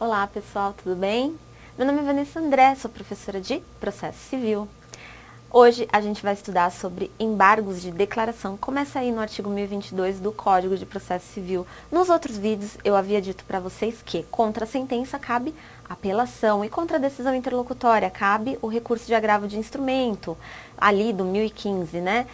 Olá pessoal, tudo bem? Meu nome é Vanessa André, sou professora de Processo Civil. Hoje a gente vai estudar sobre embargos de declaração. Começa aí no artigo 1022 do Código de Processo Civil. Nos outros vídeos eu havia dito para vocês que contra a sentença cabe apelação e contra a decisão interlocutória cabe o recurso de agravo de instrumento, ali do 1015, né?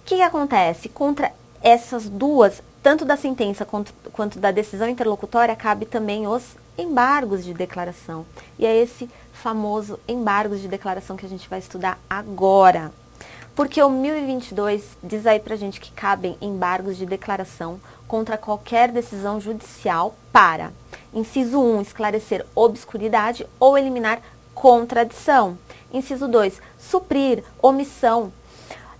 O que acontece? Contra essas duas, tanto da sentença quanto da decisão interlocutória, cabe também os embargos de declaração. E é esse famoso embargos de declaração que a gente vai estudar agora. Porque o 1022 diz aí pra gente que cabem embargos de declaração contra qualquer decisão judicial para, inciso 1, esclarecer obscuridade ou eliminar contradição. Inciso 2, suprir omissão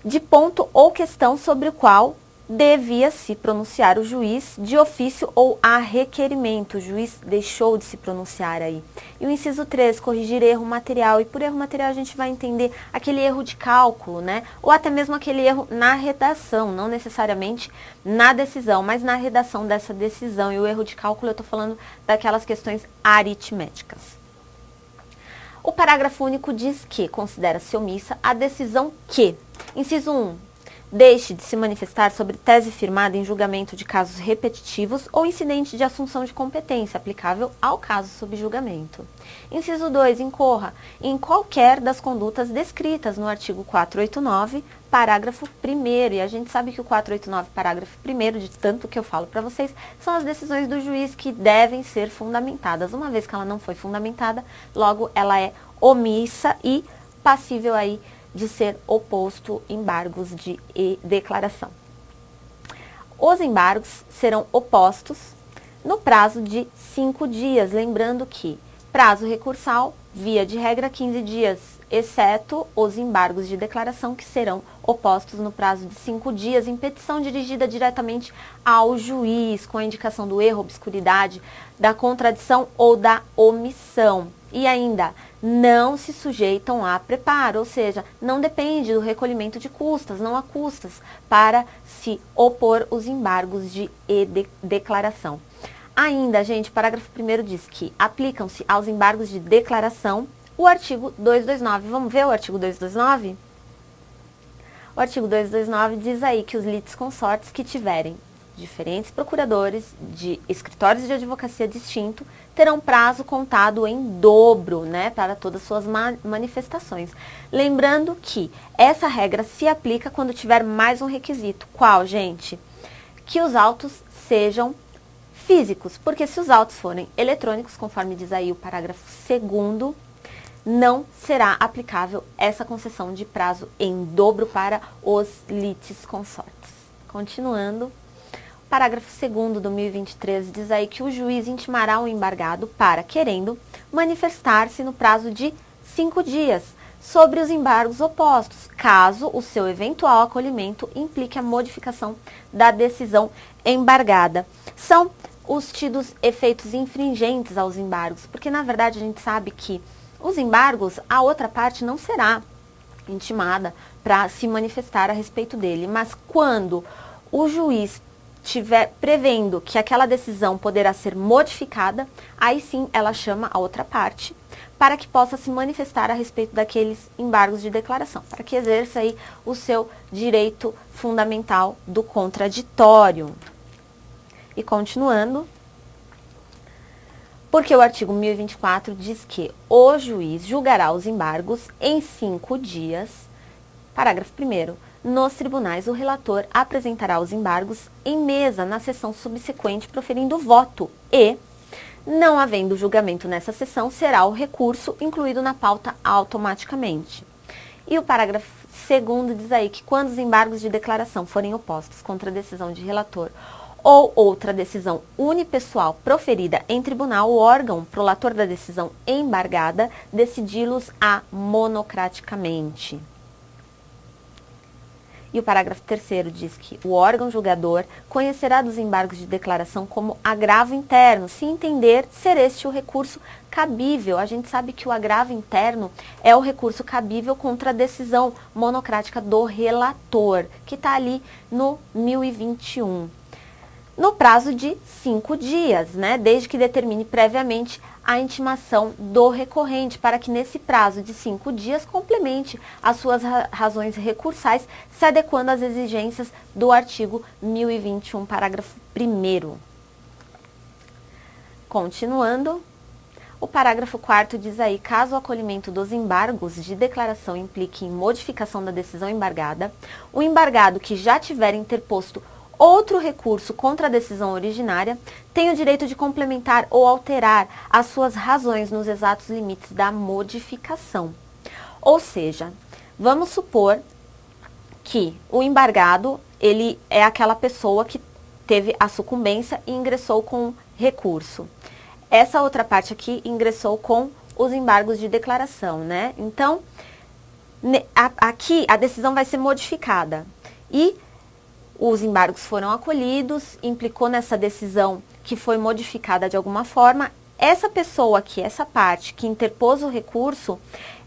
de ponto ou questão sobre o qual devia se pronunciar o juiz de ofício ou a requerimento. O juiz deixou de se pronunciar aí. E o inciso 3, corrigir erro material. E por erro material a gente vai entender aquele erro de cálculo, né? Ou até mesmo aquele erro na redação, não necessariamente na decisão, mas na redação dessa decisão. E o erro de cálculo eu tô falando daquelas questões aritméticas. O parágrafo único diz que considera-se omissa a decisão que, inciso 1, deixe de se manifestar sobre tese firmada em julgamento de casos repetitivos ou incidente de assunção de competência aplicável ao caso sob julgamento. Inciso 2, incorra em qualquer das condutas descritas no artigo 489, parágrafo 1º. E a gente sabe que o 489, parágrafo 1º, de tanto que eu falo para vocês, são as decisões do juiz que devem ser fundamentadas. Uma vez que ela não foi fundamentada, logo ela é omissa e passível aí de ser oposto embargos de declaração. Os embargos serão opostos no prazo de 5 dias, lembrando que prazo recursal, via de regra, 15 dias, exceto os embargos de declaração que serão opostos no prazo de 5 dias em petição dirigida diretamente ao juiz, com a indicação do erro, obscuridade, da contradição ou da omissão. E ainda, não se sujeitam a preparo, ou seja, não depende do recolhimento de custas, não há custas para se opor os embargos de declaração. Ainda, gente, parágrafo 1º diz que aplicam-se aos embargos de declaração o artigo 229. Vamos ver o artigo 229? O artigo 229 diz aí que os litisconsortes que tiverem diferentes procuradores de escritórios de advocacia distinto terão prazo contado em dobro, né, para todas as suas manifestações. Lembrando que essa regra se aplica quando tiver mais um requisito. Qual, gente? Que os autos sejam físicos, porque se os autos forem eletrônicos, conforme diz aí o parágrafo 2º, não será aplicável essa concessão de prazo em dobro para os litisconsortes. Continuando, o parágrafo 2º do 1023 diz aí que o juiz intimará o embargado para, querendo, manifestar-se no prazo de 5 dias sobre os embargos opostos, caso o seu eventual acolhimento implique a modificação da decisão embargada. São os tidos efeitos infringentes aos embargos, porque na verdade a gente sabe que os embargos, a outra parte não será intimada para se manifestar a respeito dele, mas quando o juiz estiver prevendo que aquela decisão poderá ser modificada, aí sim ela chama a outra parte para que possa se manifestar a respeito daqueles embargos de declaração, para que exerça aí o seu direito fundamental do contraditório. E continuando, porque o artigo 1024 diz que o juiz julgará os embargos em 5 dias, parágrafo 1º, nos tribunais o relator apresentará os embargos em mesa na sessão subsequente proferindo voto e, não havendo julgamento nessa sessão, será o recurso incluído na pauta automaticamente. E o parágrafo 2º diz aí que quando os embargos de declaração forem opostos contra a decisão de relator ou outra decisão unipessoal proferida em tribunal, o órgão prolator da decisão embargada decidi-los monocraticamente. E o parágrafo 3º diz que o órgão julgador conhecerá dos embargos de declaração como agravo interno, se entender ser este o recurso cabível. A gente sabe que o agravo interno é o recurso cabível contra a decisão monocrática do relator, que está ali no 1021. no prazo de 5 dias, né? Desde que determine previamente a intimação do recorrente, para que nesse prazo de 5 dias complemente as suas razões recursais, se adequando às exigências do artigo 1021, parágrafo 1º. Continuando, o parágrafo 4º diz aí, caso o acolhimento dos embargos de declaração implique em modificação da decisão embargada, o embargado que já tiver interposto outro recurso contra a decisão originária tem o direito de complementar ou alterar as suas razões nos exatos limites da modificação. Ou seja, vamos supor que o embargado, ele é aquela pessoa que teve a sucumbência e ingressou com recurso. Essa outra parte aqui ingressou com os embargos de declaração, né? Então, aqui a decisão vai ser modificada e os embargos foram acolhidos, implicou nessa decisão que foi modificada de alguma forma. Essa pessoa aqui, essa parte que interpôs o recurso,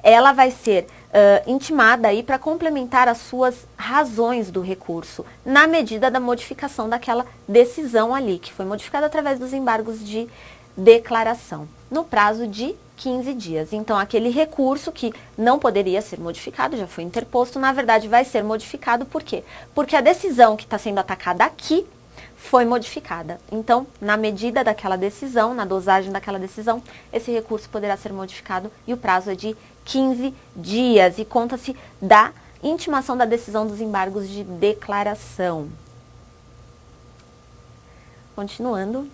ela vai ser intimada aí para complementar as suas razões do recurso, na medida da modificação daquela decisão ali, que foi modificada através dos embargos de declaração, no prazo de 15 dias. Então, aquele recurso que não poderia ser modificado, já foi interposto, na verdade vai ser modificado. Por quê? Porque a decisão que está sendo atacada aqui foi modificada. Então, na medida daquela decisão, na dosagem daquela decisão, esse recurso poderá ser modificado e o prazo é de 15 dias. E conta-se da intimação da decisão dos embargos de declaração. Continuando.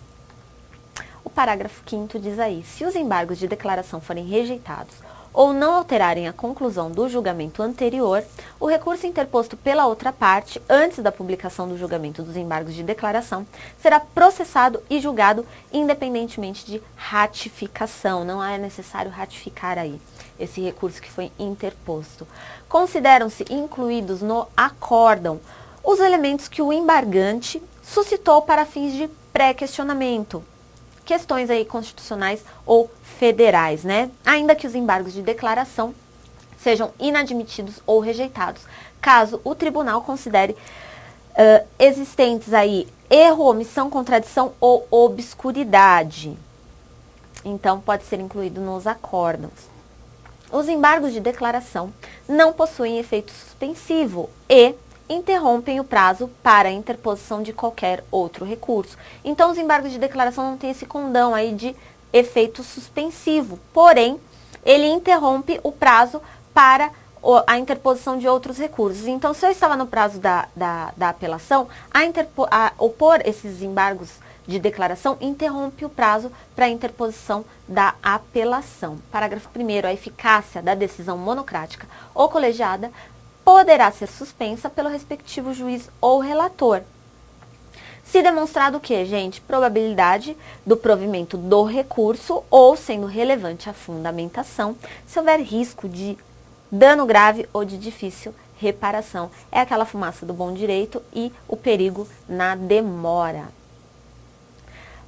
O parágrafo 5º diz aí, se os embargos de declaração forem rejeitados ou não alterarem a conclusão do julgamento anterior, o recurso interposto pela outra parte, antes da publicação do julgamento dos embargos de declaração, será processado e julgado independentemente de ratificação. Não é necessário ratificar aí esse recurso que foi interposto. Consideram-se incluídos no acórdão os elementos que o embargante suscitou para fins de pré-questionamento, questões aí constitucionais ou federais, né? Ainda que os embargos de declaração sejam inadmitidos ou rejeitados, caso o tribunal considere existentes aí erro, omissão, contradição ou obscuridade. Então, pode ser incluído nos acórdãos. Os embargos de declaração não possuem efeito suspensivo e interrompem o prazo para a interposição de qualquer outro recurso. Então, os embargos de declaração não têm esse condão aí de efeito suspensivo, porém, ele interrompe o prazo para a interposição de outros recursos. Então, se eu estava no prazo da apelação, opor esses embargos de declaração interrompe o prazo para a interposição da apelação. Parágrafo 1º, a eficácia da decisão monocrática ou colegiada poderá ser suspensa pelo respectivo juiz ou relator. Se demonstrado o que, gente? Probabilidade do provimento do recurso ou, sendo relevante a fundamentação, se houver risco de dano grave ou de difícil reparação. É aquela fumaça do bom direito e o perigo na demora.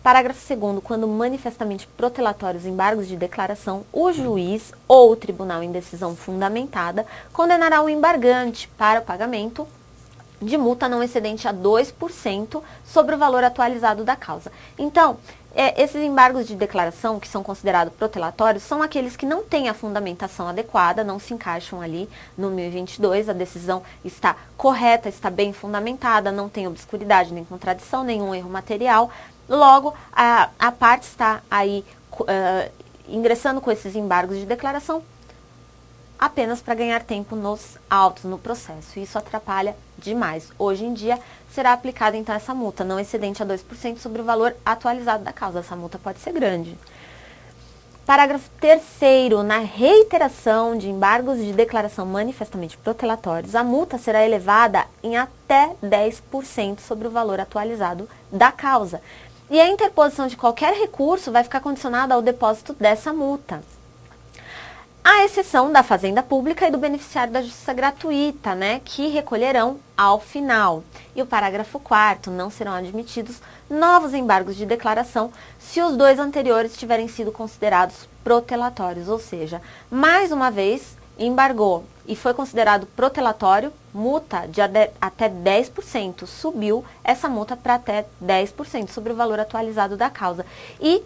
Parágrafo 2º, quando manifestamente protelatórios embargos de declaração, o juiz ou o tribunal em decisão fundamentada condenará o embargante para o pagamento de multa não excedente a 2% sobre o valor atualizado da causa. Então, esses embargos de declaração, que são considerados protelatórios, são aqueles que não têm a fundamentação adequada, não se encaixam ali no 1022, a decisão está correta, está bem fundamentada, não tem obscuridade, nem contradição, nenhum erro material. Logo, a parte está aí ingressando com esses embargos de declaração apenas para ganhar tempo nos autos, no processo. Isso atrapalha demais. Hoje em dia, será aplicada então essa multa, não excedente a 2% sobre o valor atualizado da causa. Essa multa pode ser grande. Parágrafo 3º, na reiteração de embargos de declaração manifestamente protelatórios, a multa será elevada em até 10% sobre o valor atualizado da causa. E a interposição de qualquer recurso vai ficar condicionada ao depósito dessa multa, à exceção da Fazenda Pública e do beneficiário da Justiça Gratuita, né, que recolherão ao final. E o parágrafo 4º, não serão admitidos novos embargos de declaração se os dois anteriores tiverem sido considerados protelatórios, ou seja, mais uma vez, embargou e foi considerado protelatório, multa de até 10%. Subiu essa multa para até 10% sobre o valor atualizado da causa. E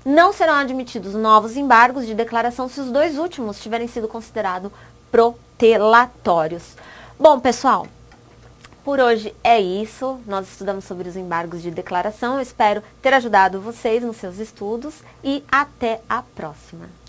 não serão admitidos novos embargos de declaração se os dois últimos tiverem sido considerados protelatórios. Bom, pessoal, por hoje é isso. Nós estudamos sobre os embargos de declaração. Eu espero ter ajudado vocês nos seus estudos e até a próxima.